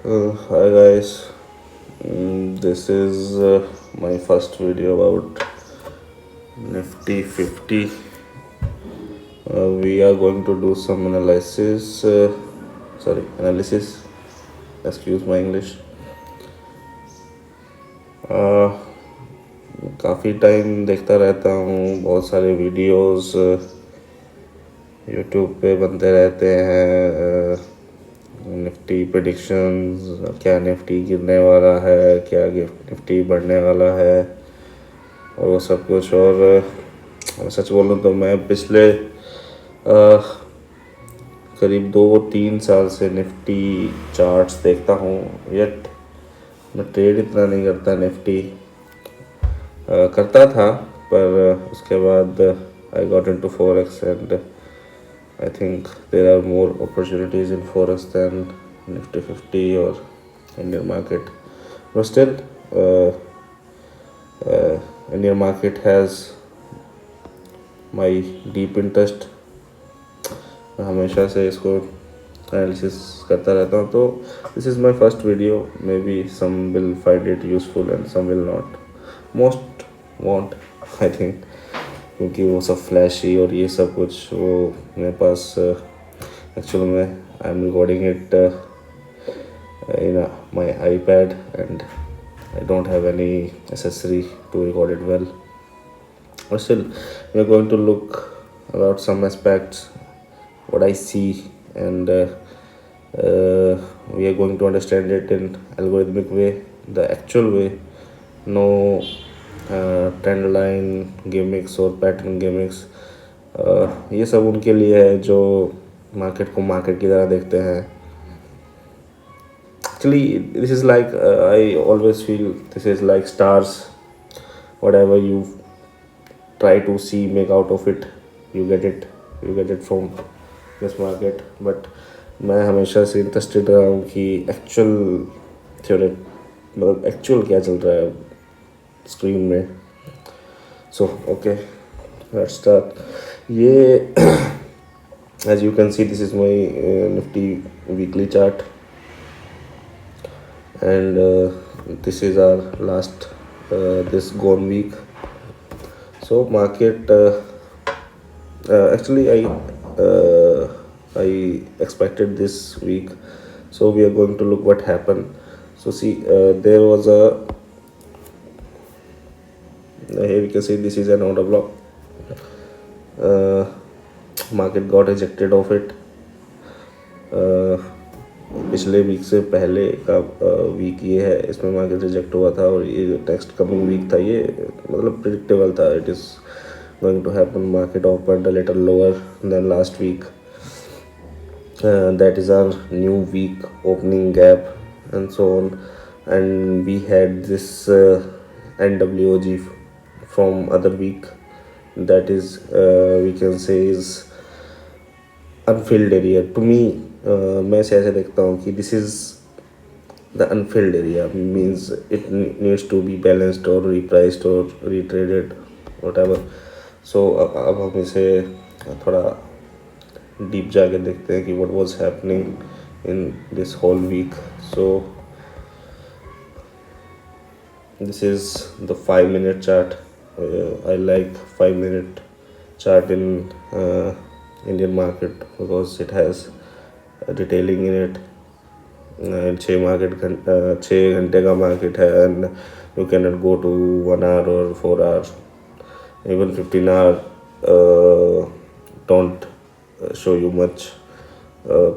Hi guys. This is my first video about Nifty 50. We are going to do some analysis. Analysis. Excuse my English. काफ़ी time देखता रहता हूँ, बहुत सारे videos YouTube पे बनते रहते हैं। निफ्टी प्रेडिक्शंस, क्या निफ्टी गिरने वाला है, क्या निफ्टी बढ़ने वाला है, और वो सब कुछ। और सच बोलूँ तो मैं पिछले करीब 2-3 साल से निफ्टी चार्ट्स देखता हूँ, येट मैं ट्रेड इतना नहीं करता। निफ्टी करता था, पर उसके बाद I got into forex and I think there are more opportunities in forex than Nifty 50 और Indian market. But still Indian market has my deep interest. मैं हमेशा से इसको एनालिसिस करता रहता हूँ। तो this is my first video. Maybe some will find it useful and some will not. Most want, I think, क्योंकि वो सब फ्लैशी और ये सब कुछ वो मेरे पास एक्चुअल में I am recording it in my iPad and I don't have any accessory to record it well. But still, we are going to look about some aspects, what I see, and we are going to understand it in algorithmic way, the actual way. No trend line gimmicks और pattern gimmicks. ये सब उनके लिए है जो market को market की तरह देखते हैं। Actually, this is like I always feel this is like stars. Whatever you try to see, make out of it, you get it from this market. But मैं हमेशा से इंटरेस्टेड रहा हूँ कि एक्चुअल थ्योरी, मतलब एक्चुअल क्या चल रहा है स्क्रीन में। So okay, let's start. ये as you can see, this is my Nifty weekly chart and this is our last this gone week. So market actually I expected this week. So we are going to look what happened. So see, there was a here we can see this is an order block. Market got ejected of it. पिछले week से पहले का week ये है, इसमें market reject हुआ था और ये नेक्स्ट कमिंग वीक था। ये मतलब प्रिडिक्टेबल था। It is going to happen. Market open a little lower than last week. That is our new week opening gap and so on. And we had this NWOG from other week, that is we can say is unfilled area. To me, मैं ऐसे देखता हूँ कि this is the unfilled area, means it needs to be balanced or repriced or retraded, whatever. So अब हम इसे थोड़ा deep जाके देखते हैं कि what was happening in this whole week. So this is the 5-minute chart. I like 5-minute chart in Indian market because it has detailing in it. 6 घंटे का मार्केट है and you can not go to 1 hour और 4 hour, even 15 hour don't show you much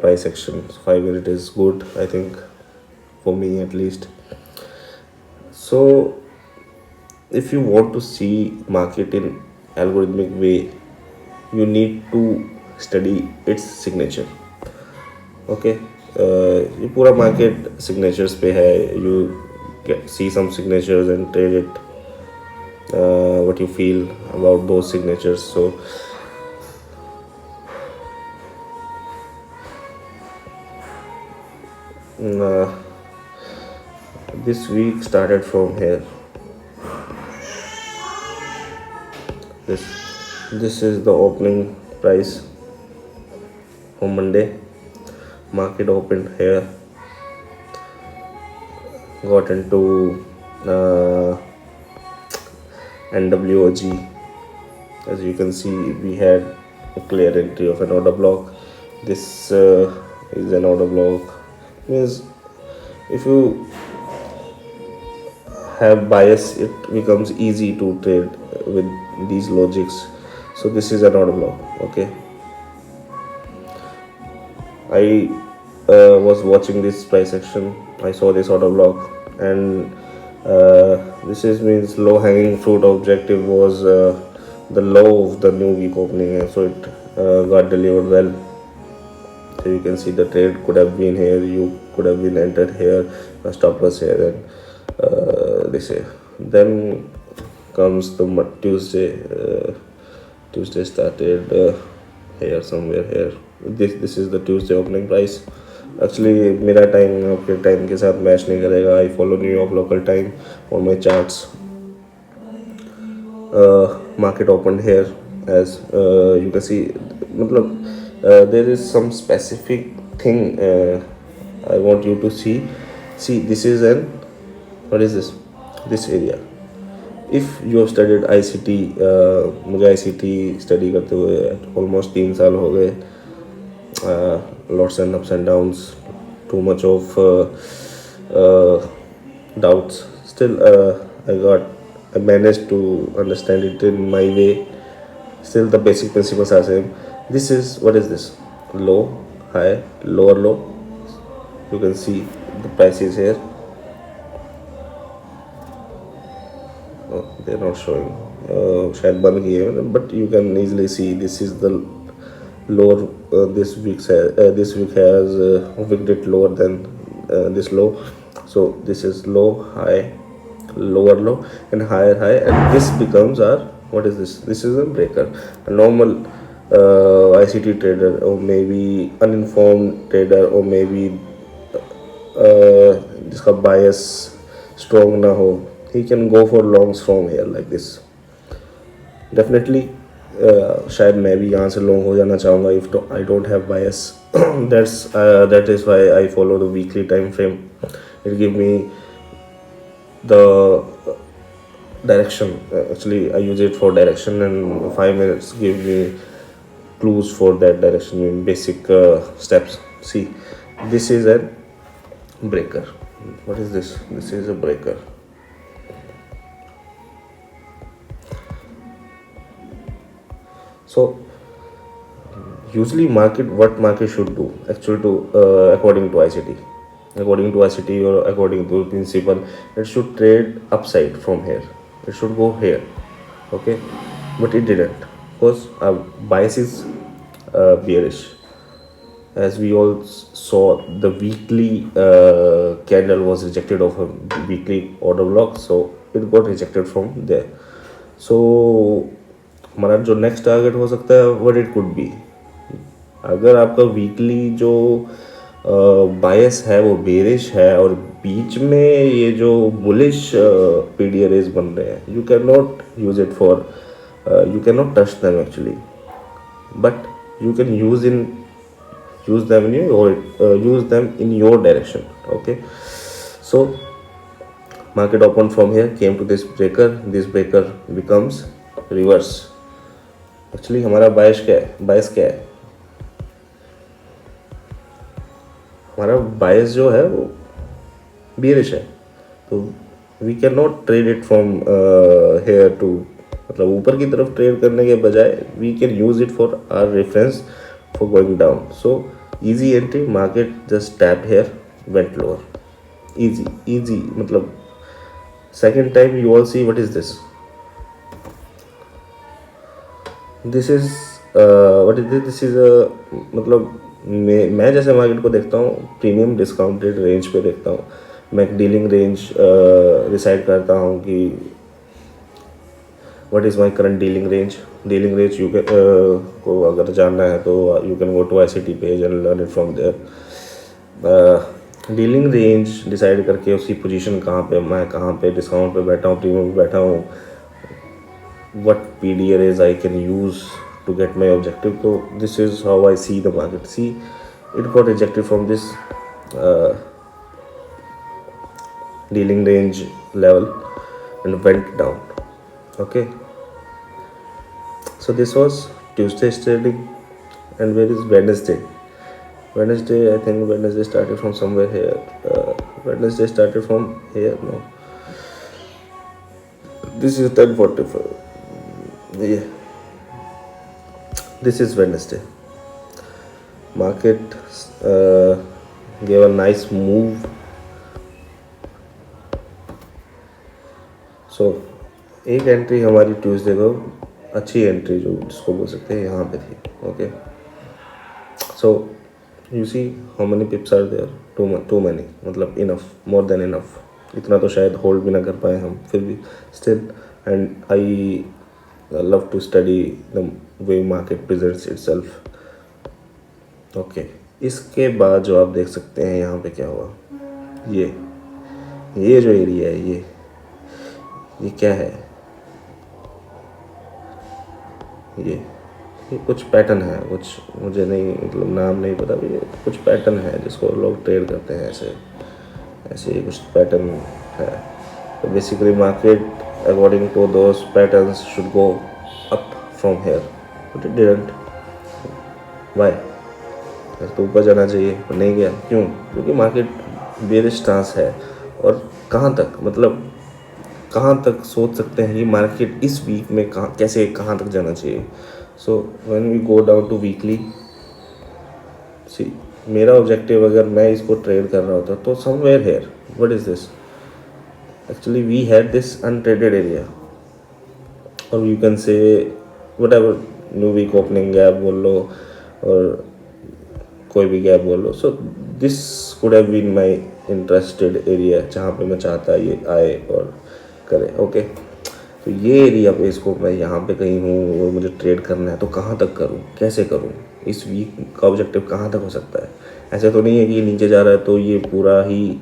price action. 5-minute is good, I think, for me at least. So if you want to see market in algorithmic way, you need to study its signature. Okay, ये पूरा market signatures पे है. You see some signatures and trade it what you feel about those signatures. So this week started from here. This is the opening price for Monday. Market opened here got into NWOG. As you can see, we had a clear entry of an order block. This is an order block. Means if you have bias, it becomes easy to trade with these logics. So this is an order block. Okay, I was watching this price action. I saw this order block, and this is means low hanging fruit objective was the low of the new week opening, and so it got delivered well. So you can see the trade could have been here, you could have been entered here, a stop loss here, and this here. Then comes the Tuesday. Tuesday started here somewhere here. This is the Tuesday opening price. Actually मेरा time आपके time के साथ match नहीं करेगा. I follow New York local time on my charts. Market opened here as you can see. मतलब there is some specific thing I want you to see. See, this is an, what is this? This area. If you have studied ICT, मुझे ICT study करते हुए almost 3 साल हो गए. Lots and ups and downs, too much of doubts. Still, I managed to understand it in my way. Still, the basic principles are same. This is, what is this? Low, high, lower low. You can see the price is here. Oh, they're not showing. शायद बन गई है, but you can easily see this is the lower. This week has wicked it lower than this low. So this is low, high, lower low, and higher high, and this becomes our, what is this? This is a breaker. A normal ICT trader, or maybe uninformed trader, or maybe जिसका bias strong ना हो, he can go for longs from here like this. Definitely शायद मैं भी यहाँ से long हो जाना चाहूँगा if I don't have bias. That is why I follow the weekly time frame. It give me the direction. Actually I use it for direction, and 5 minutes give me clues for that direction in basic steps. See, this is a breaker. What is this? This is a breaker. So usually what market should do actually to according to ICT or according to principle, it should trade upside from here. It should go here. Okay, but it didn't, because our bias is bearish. As we all saw, the weekly candle was rejected of a weekly order block, so it got rejected from there. So हमारा जो next target हो सकता है, what it could be. अगर आपका weekly जो बायस है वो बेरिश है, और बीच में ये जो बुलिश पीडीआरएस बन रहे हैं, you can not use it for, you can not touch them actually, but you can use them in your direction. Okay, so market opened from here, came to this breaker. This breaker becomes reverse. Actually हमारा बायस क्या है? हमारा बायस जो है वो bearish है, तो we can not trade it from here to, मतलब ऊपर की तरफ ट्रेड करने के बजाय we can use it for our reference for going down. So easy entry, market just tapped here, went lower. Easy मतलब second time you all see what is this. This is what is this? This is a मतलब मैं जैसे market को देखता हूँ premium discounted range पे देखता हूँ. मैं डीलिंग रेंज डिसाइड करता हूँ कि what is my current dealing range. You can को अगर जानना है तो you can go to ICT page and learn it from there. Dealing range decide करके उसकी पोजीशन कहाँ पे, मैं कहाँ पे डिस्काउंट पे बैठा हूँ, प्रीमियम पे बैठा हूँ, what PDRAs I can use to get my objective. So this is how I see the market. See, it got rejected from this dealing range level and went down. Okay, so this was Tuesday's trading. And where is Wednesday? Wednesday, I think Wednesday started from somewhere here. Wednesday started from here. No, this is 10:45. Yeah, this is Wednesday. Market uh, gave a nice move. सो एक entry हमारी Tuesday को अच्छी entry जो जिसको बोल सकते हैं यहाँ पे थी. Okay, so you see how many pips are there. Too many, मतलब इनफ, मोर देन इनफ. इतना तो शायद होल्ड भी ना कर पाए हम, फिर भी still. And I love to study the way market presents itself. Okay, इसके बाद जो आप देख सकते हैं यहाँ पे क्या हुआ. ये जो एरिया है, ये क्या है. ये कुछ पैटर्न है, कुछ मुझे नहीं, मतलब नाम नहीं पता. ये कुछ पैटर्न है जिसको लोग ट्रेड करते हैं. ऐसे ही कुछ पैटर्न है. तो basically market according to those patterns should go up from here, but it didn't. Why? तो ऊपर जाना चाहिए पर नहीं गया. क्यों? क्योंकि मार्केट बेरिश स्टांस है. और कहाँ तक, मतलब कहाँ तक सोच सकते हैं कि मार्केट इस वीक में कहाँ तक जाना चाहिए. So when we go down to weekly, see मेरा ऑब्जेक्टिव अगर मैं इसको ट्रेड कर रहा होता तो somewhere here. What is this? Actually we had this untraded area, और you can say whatever, new week opening gap बोल लो और कोई भी गैप बोल लो. So this could have been my interested area, जहाँ पे मैं चाहता ये आए और करे. ओके, तो ये एरिया पे इसको मैं यहाँ पे कहीं हूँ और मुझे ट्रेड करना है, तो कहाँ तक करूँ, कैसे करूँ. इस वीक का ऑब्जेक्टिव कहाँ तक हो सकता है. ऐसे तो नहीं है कि ये नीचे जा रहा है तो ये पूरा ही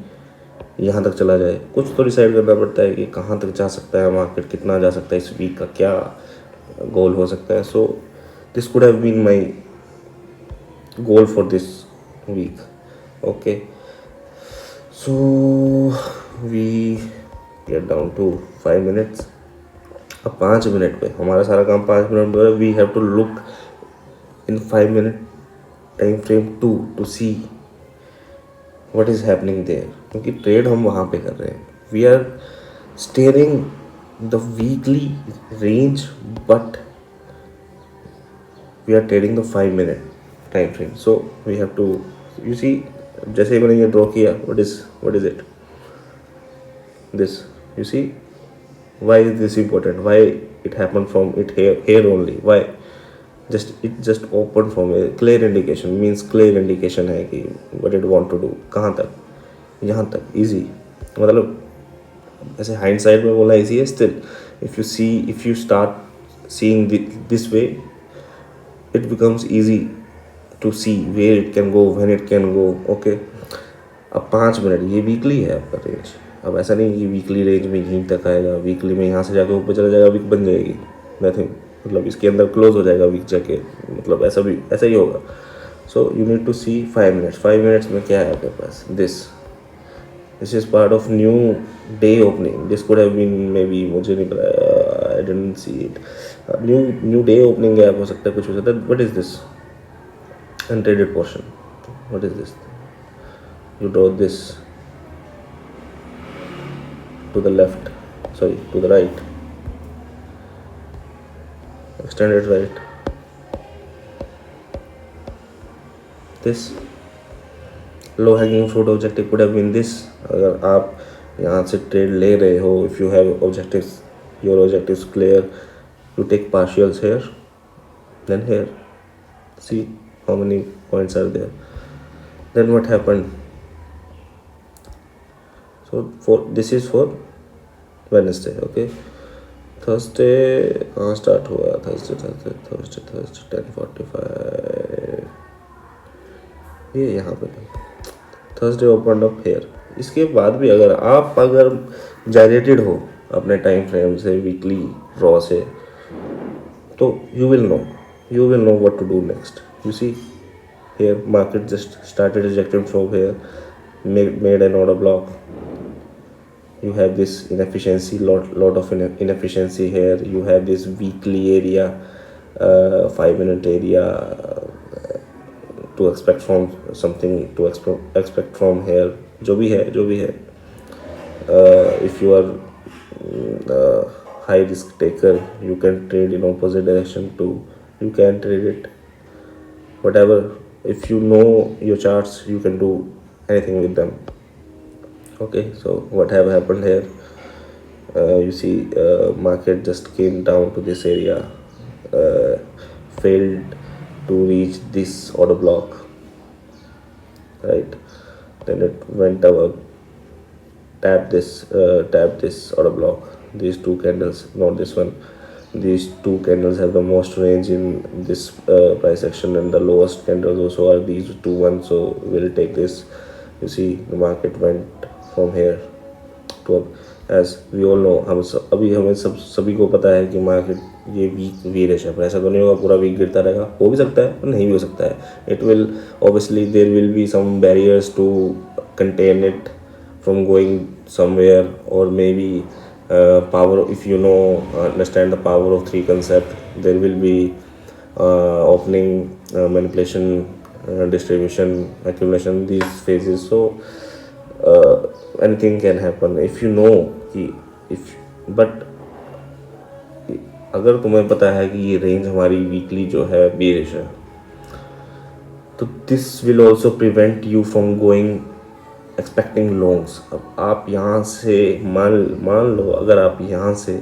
यहाँ तक चला जाए. कुछ तो डिसाइड करना पड़ता है कि कहाँ तक जा सकता है मार्केट, कितना जा सकता है, इस वीक का क्या गोल हो सकता है. So this could have been my goal for this week. Okay, so we get down to 5 minutes. अब 5 मिनट पे हमारा सारा काम 5 मिनट में. We have to look in 5 minute time frame to see what is happening there. क्योंकि trade हम वहाँ पे कर रहे हैं. We are staring the weekly range, but we are trading the 5 minute time frame. So we have to, you see, जैसे ही मैंने ये ड्रॉ किया, what is it, this. You see why is this important, why it happen from it here only, why just open from a clear indication. Means clear indication है कि what it want to do. कहाँ तक? यहाँ तक. Easy, मतलब ऐसे hind side में बोलना ईजी है. Still if you start seeing this way, it becomes easy to see where it can go, when it can go. Okay, अब 5 मिनट, ये वीकली है आपका रेंज. अब ऐसा नहीं कि वीकली रेंज में यहीं तक आएगा, वीकली में यहाँ से जाके ऊपर चला जाएगा, वीक बन जाएगी, नथिंग. मतलब इसके अंदर क्लोज हो जाएगा वीक जाके, मतलब ऐसा ही होगा. So you need to see 5 minutes. 5 minutes में क्या है आपके पास? This is part of new day opening. This could have been maybe, मुझे नहीं पता, I didn't see it. New day opening gap हो सकता है, कुछ हो सकता है. What is this? Untraded portion. What is this? You draw this to the left, sorry, to the right, extended right. This low hanging fruit objective could have been this. अगर आप यहाँ से ट्रेड ले रहे हो, if you have objectives, your objectives clear, you take partials here, then here. See how many points are there. Then what happened? So this is for Wednesday. Okay, Thursday start हुआ. Thursday 10:45. ये यहाँ पे Thursday opened up here. इसके बाद भी अगर जायरेटेड हो अपने टाइम फ्रेम से, वीकली रॉ से, तो you will know what to do next. You see here market just started rejecting from here, made an order block. you have this inefficiency, lot of inefficiency here. You have this weekly area, 5 minute area, to expect from something, to expect from here, जो भी है. If you are high risk taker, you can trade in opposite direction too. You can trade it, whatever. If you know your charts, you can do anything with them. Okay, so what have happened here? You see, market just came down to this area, uh, failed to reach this order block, right? Then it went up, tap this order block. These two candles, not this one. These two candles have the most range in this price action, and the lowest candles also are these two ones. So we'll take this. You see, the market went from here to up. As we all know, हमें सभी को पता है कि market ये week वीरिश है, पर ऐसा तो नहीं होगा पूरा वीक गिरता रहेगा. हो भी सकता है पर नहीं भी हो सकता है. It will obviously there will be some barriers to contain it from going somewhere, or maybe power. If you know, understand the power of three concept, there will be opening, manipulation, distribution, accumulation, these phases. So anything can happen if you know कि but अगर तुम्हें पता है कि ये range हमारी weekly जो है बेरिश है, तो this will also prevent you from going expecting longs. अब आप यहाँ से मान लो, अगर आप यहाँ से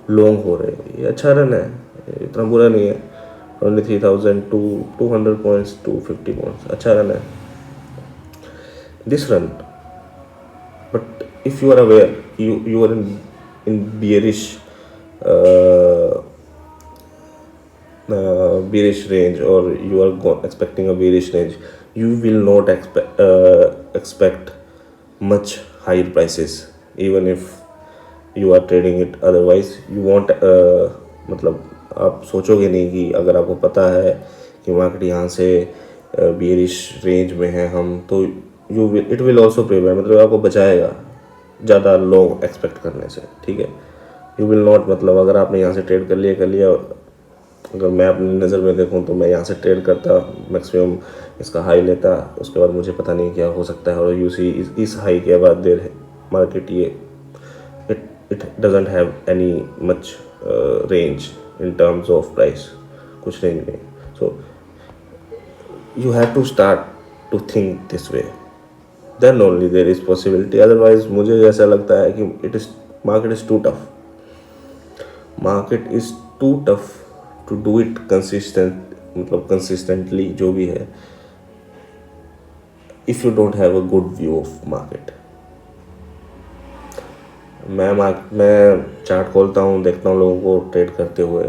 लॉन्ग हो रहे हो, ये अच्छा रन है, इतना बुरा नहीं है. 23,000 to 200 points, 250 points, अच्छा रन है this run. But if you are aware, you are in bearish bearish range, or you are expecting a bearish range, you will not expect much higher prices, even if you are trading it. Otherwise you won't मतलब आप सोचोगे नहीं कि अगर आपको पता है कि मार्केट यहाँ से बेरिश रेंज में है हम, तो इट विल ऑल्सो प्रिवेंट, मतलब आपको बचाएगा ज़्यादा लो एक्सपेक्ट करने से. ठीक है, यू विल नॉट, मतलब अगर आपने यहाँ से ट्रेड कर लिया. अगर मैं अपनी नज़र में देखूँ तो मैं यहाँ से ट्रेड करता, मैक्सिमम इसका हाई लेता, उसके बाद मुझे पता नहीं क्या हो सकता है. और यू सी इस हाई के बाद देर है मार्केट, ये it doesn't have any much range in terms of price, कुछ रेंज नहीं. So you have to start to think this way, then only there is possibility. Otherwise मुझे ऐसा लगता है कि market is too tough. Market is too tough to do it मतलब consistently, जो भी है, if you don't have a good view of market. मैं चार्ट खोलता हूँ, देखता हूँ लोगों को ट्रेड करते हुए.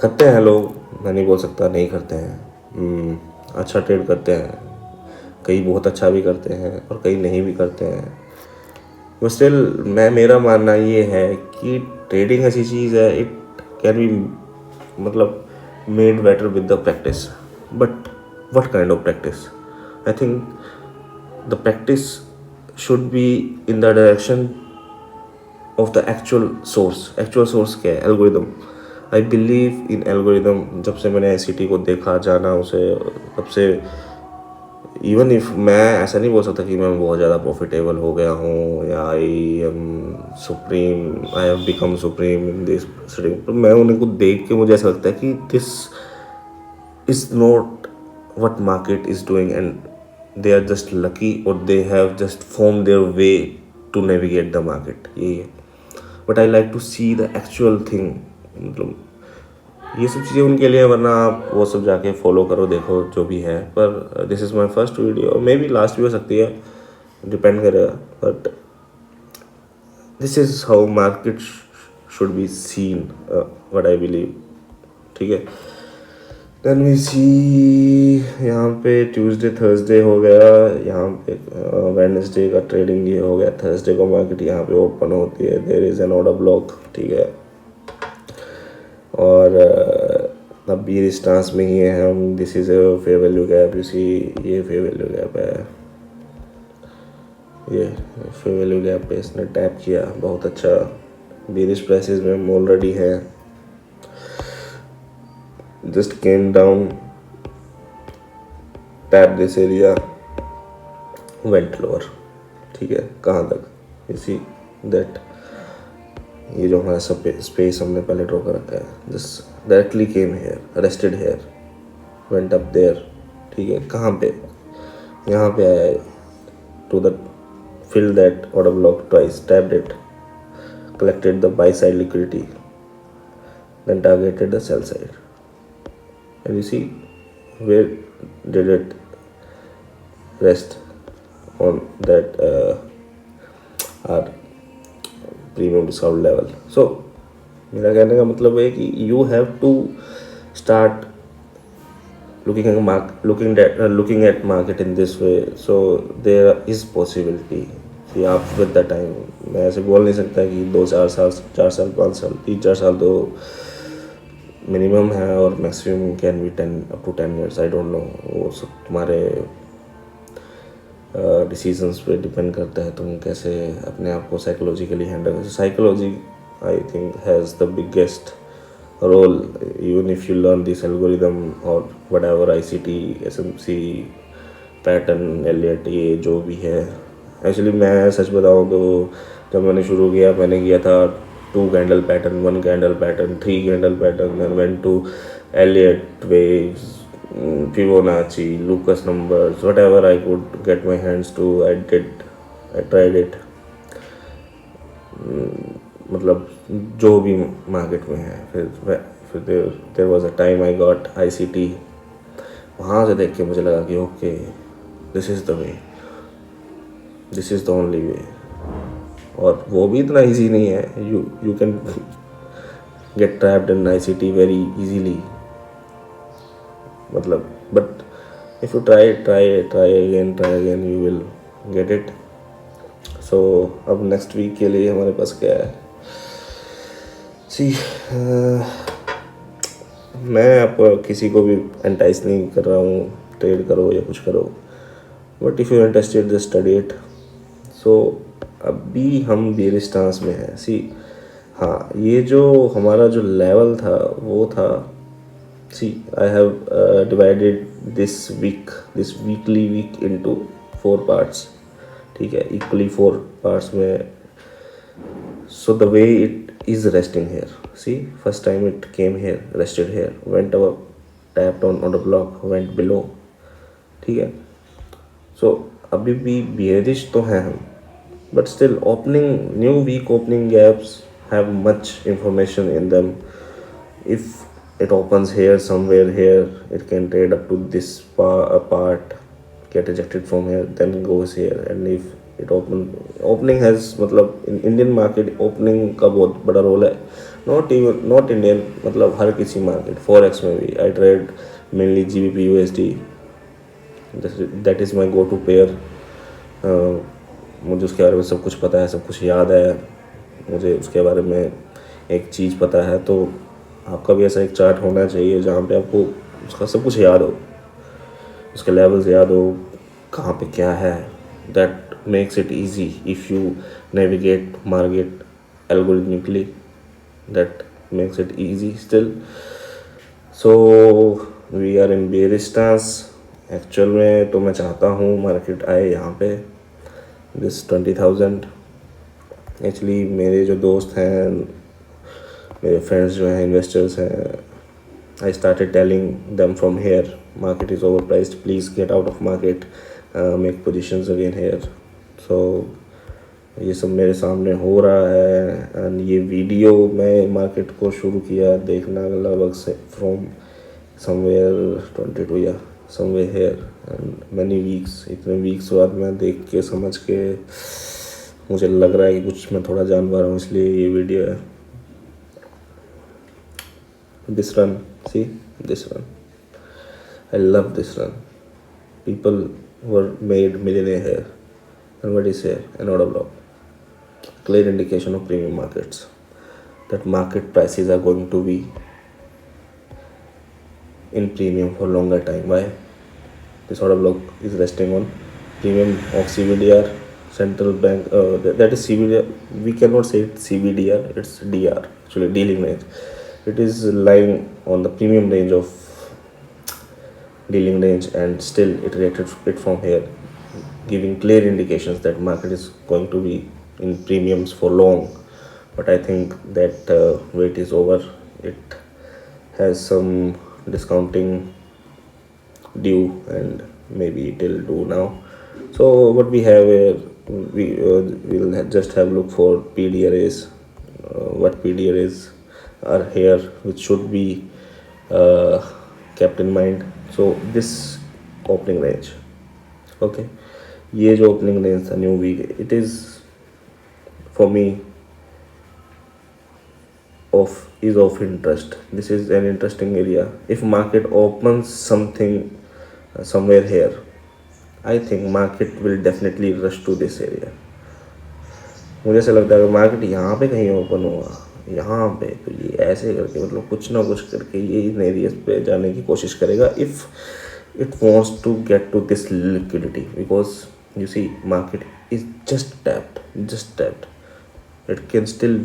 करते हैं लोग, मैं नहीं बोल सकता नहीं करते हैं. अच्छा ट्रेड करते हैं, कई बहुत अच्छा भी करते हैं और कई नहीं भी करते हैं. बट स्टिल मेरा मानना ये है कि ट्रेडिंग ऐसी चीज़ है, इट कैन बी मतलब made better with the practice. But what kind of practice? I think the practice should be in the direction of the actual source. Actual source क्या है? Algorithm. I believe in algorithm. जब से मैंने ICT को देखा, जाना उसे, तब से इवन इफ मैं ऐसा नहीं बोल सकता कि मैं बहुत ज़्यादा प्रॉफिटेबल हो गया हूँ, या I have become supreme in this setting. तो मैं उन्हें को देख के मुझे ऐसा लगता है कि this is not what market is doing, and they are just lucky, और they have just form their way to navigate the market. यही है. But I like to see the actual thing. मतलब ये सब चीज़ें उनके लिए, वरना आप वो सब जाके फॉलो करो, देखो जो भी है. पर this is my first video, may be last भी हो सकती है, डिपेंड करेगा. But this is how market should be seen, what I believe. ठीक है. देन वी सी यहाँ पे ट्यूसडे थर्सडे हो गया, यहाँ पे वेडनेसडे का ट्रेडिंग ये हो गया. थर्सडे को मार्केट यहाँ पे ओपन होती है, there is an order block. ठीक है. और अब भी स्टांस में ही है हम. This is a fair value gap. You see, ये फेयर वैल्यू गैप है. ये फेयर वैल्यू गैप पे इसने टैप किया, बहुत अच्छा। बेरिश प्राइसेस में ऑलरेडी है, just came down, tap this area, went lower. ठीक है, कहाँ तक, यू सी दैट ये जो हमारा सब स्पेस हमने पहले ड्रॉ कर रखा है, just directly came here, rested here, went up there. ठीक है, कहाँ पे, यहाँ पे आया है, to the fill that order block twice, tapped it, collected the buy side liquidity, then targeted the sell side. And you see where did it rest on that our premium discount level. So मेरा कहने का मतलब है कि you have to start looking at market in this way. So there is possibility कि आप with the time, मैं ऐसे बोल नहीं सकता कि 2-4 साल, 4 साल, 5 साल, 3-4 साल तो मिनिमम है और maximum can be 10 years, I don't know. वो सब तुम्हारे डिसीजंस पे डिपेंड करता है, तुम कैसे अपने आप को साइकोलॉजिकली हैंडल करते। Psychology I think has the biggest role, even if you learn this algorithm और whatever ICT, SMC, pattern, Elliott, ये जो भी है। एक्चुअली मैं सच बताऊँ तो जब मैंने शुरू किया, मैंने किया था 2 candle pattern, 1 candle pattern, 3 candle pattern, then went to Elliott waves, Fibonacci, Lucas numbers, whatever I could get my hands to, I tried it. मतलब जो भी मार्केट में है। फिर there was a time I got ICT, वहाँ से देख के मुझे लगा कि okay, this is the way, this is the only way. और वो भी इतना इजी नहीं है, you can get trapped in ICT very easily, मतलब but if you try again you will get it. So अब नेक्स्ट वीक के लिए हमारे पास क्या है, सी मैं आप किसी को भी एंटाइस नहीं कर रहा हूँ ट्रेड करो या कुछ करो, but if you interested just study it. So अभी हम बेरिश स्टांस में हैं। सी हाँ, ये जो हमारा जो लेवल था वो था, see I have divided this weekly week into 4 parts. ठीक है, इक्वली 4 पार्ट्स में। So the way it is resting here, see, first time it came here, rested here, went up, tapped on order block, went below। ठीक है, so अभी भी bearish तो हैं हम, but still new week opening gaps have much information in them। if it opens here, somewhere here, it can trade up to this part, get rejected from here, then goes here। and if it opening has, मतलब Indian market opening का बहुत बड़ा role है, not Indian, मतलब हर किसी market, forex में भी। I trade mainly GBP USD, that is my go to pair. मुझे उसके बारे में सब कुछ पता है, सब कुछ याद है, मुझे उसके बारे में एक चीज़ पता है। तो आपका भी ऐसा एक चार्ट होना चाहिए जहाँ पे आपको उसका सब कुछ याद हो, उसके लेवल्स याद हो, कहाँ पे क्या है। That makes it easy if you navigate market algorithmically, that makes it easy still। so we are in bearish stance actual में। तो मैं चाहता हूँ मार्केट आए यहाँ पे दिस 20,000। एक्चुअली मेरे जो दोस्त हैं, मेरे फ्रेंड्स जो हैं, इन्वेस्टर्स हैं, I started telling them from here market is over priced, please get out of market, make positions again here. So ये सब मेरे सामने हो रहा है। एंड ये वीडियो मैं मार्केट को शुरू किया देखना लगभग से फ्रॉम समवेयर 22 या somewhere here, and many weeks, इतने वीक्स बाद मैं देख के समझ के मुझे लग रहा है कि कुछ मैं थोड़ा जान पा रहा हूँ, इसलिए ये वीडियो है। This run, see this run, I love this run. People were made millionaire here, and what is here, an order block, clear indication of premium markets, that market prices are going to be in premium for longer time. Why? This order block is resting on premium of CBDR, central bank, that is CBDR. We cannot say it CBDR, it's DR, actually dealing range. It is lying on the premium range of dealing range, and still it reacted it from here, giving clear indications that market is going to be in premiums for long. But I think that wait is over. It has some discounting due, and maybe it will do now. So what we have here, will just have look for PDRAs. What PDRAs are here, which should be uh, kept in mind. So this opening range, okay, ये जो opening range था new week, it is for me of interest. This is an interesting area. If market opens something somewhere here, I think market will definitely rush to this area. मुझे ऐसा लगता है अगर market यहाँ पे कहीं open हुआ, यहाँ पे, तो ये ऐसे करके मतलब कुछ ना कुछ करके ये इन एरियाज पे जाने की कोशिश करेगा, if it wants to get to this liquidity, because you see market is just tapped. It can still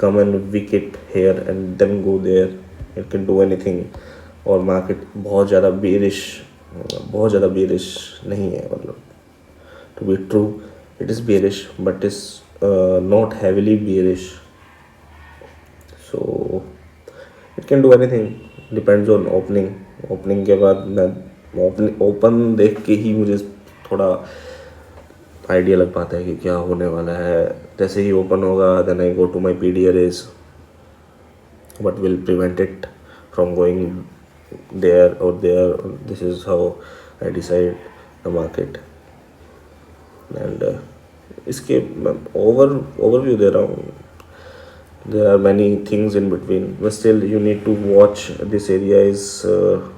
come and wicket here and then go there. It can do anything. और market बहुत ज़्यादा bearish नहीं है, मतलब to be true it is bearish, but is not heavily bearish. So it can do anything, depends on opening के बाद मैं open देख के ही मुझे थोड़ा आइडिया लग पाता है कि क्या होने वाला है. जैसे ही ओपन होगा, then I go to my PDRAs. what will prevent it from going there or there? This is how I decide the market. And इसके overview दे रहा हूँ. There are many things in between, but still you need to watch. This area is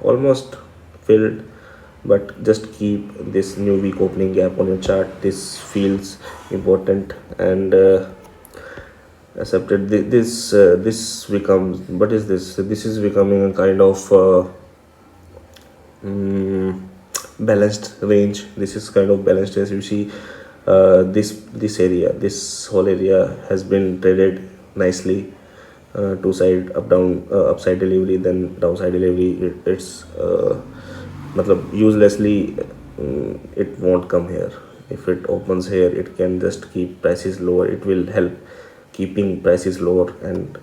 almost filled, but just keep this new week opening gap on your chart. This feels important, and accepted. This becomes, what is this? This is becoming a kind of balanced range. This is kind of balanced range. You see, this whole area has been traded nicely. Two side up down, upside delivery, then downside delivery. It's matlab uselessly, it won't come here. If it opens here, it can just keep prices lower. It will help keeping prices lower, and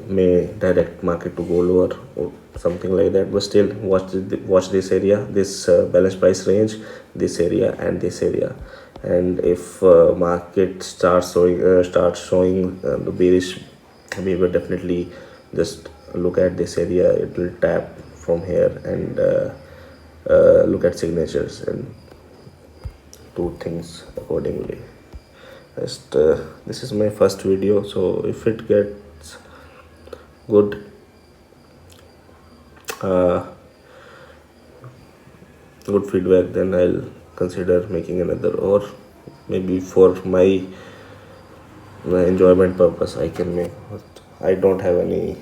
may direct market to go lower or something like that. But still watch this area, this balanced price range, this area and this area. And if market starts showing the bearish behavior, definitely just look at this area. It will tap from here, and look at signatures and do things accordingly. Just this is my first video, so if it gets good, good feedback, then I'll consider making another, or maybe for my enjoyment purpose I can make. But I don't have any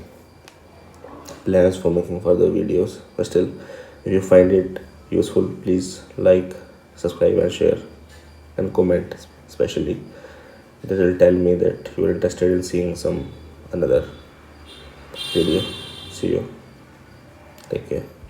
plans for making further videos. But still, if you find it useful, please like, subscribe and share, and comment especially. That will tell me that you are interested in seeing some another video. See you. Take care.